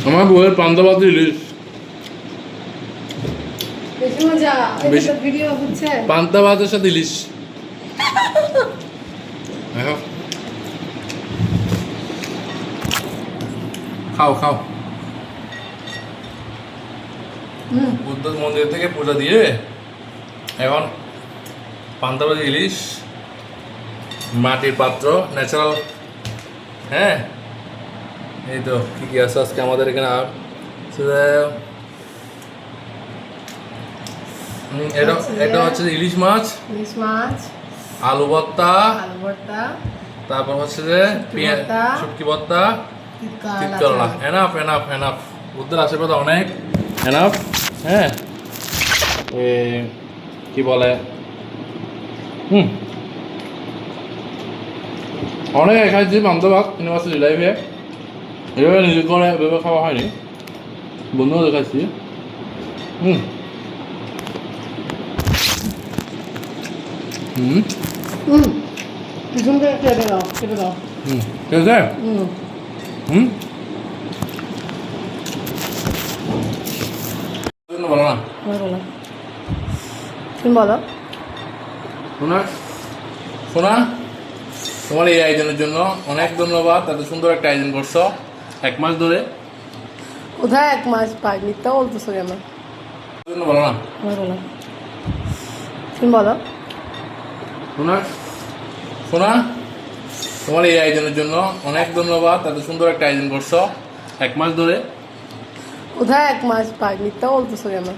আমার বউয়ের পান্তা ভাত ইলিশ বেশি মজা। বেশি ভিডিও হচ্ছে পান্তা ভাতের সাথে ইলিশ। খাও খাও। বুদ্ধ মন্দির থেকে পূজা দিয়ে এখন পান্তা ভাত ইলিশ, মাটির পাত্র, ন্যাচারাল। হ্যাঁ, এই তো কি কি আছে আজকে আমাদের এখানে। আর এটা এটা হচ্ছে ইলিশ মাছ, আলু ভর্তা, তারপর হচ্ছে যে শুটকি ভর্তা, তিতকরলা। এনাফ এনাফ এনাফ, বুদ্ধের আশীর্বাদ অনেক এনাফ। হ্যাঁ, কি বলে, অনেক খাইছি পান্তা ভাত ইউনিভার্সিটি লাইফে। এভাবে নিজে করে এভাবে খাওয়া হয়নি, বন্ধুদের খাইছি। পিছন থেকে কেটে দাও, কেটে দাও। ঠিক আছে। বলো না, তুমি বলো। শোনা শোনা, তোমার এই আয়োজনের জন্য অনেক ধন্যবাদ। এত সুন্দর একটা আয়োজন করছো 1 মাস ধরে। কোথায় 1 মাস পাই, মিথ্যা বলতেছো কেন? বলো না, তুমি বলো। শোনা শোনা, তোমার এই আয়োজনের জন্য অনেক ধন্যবাদ। এত সুন্দর একটা আয়োজন করছো 1 মাস ধরে। কোথায় 1 মাস পাই, মিথ্যা বলতেছো কেন?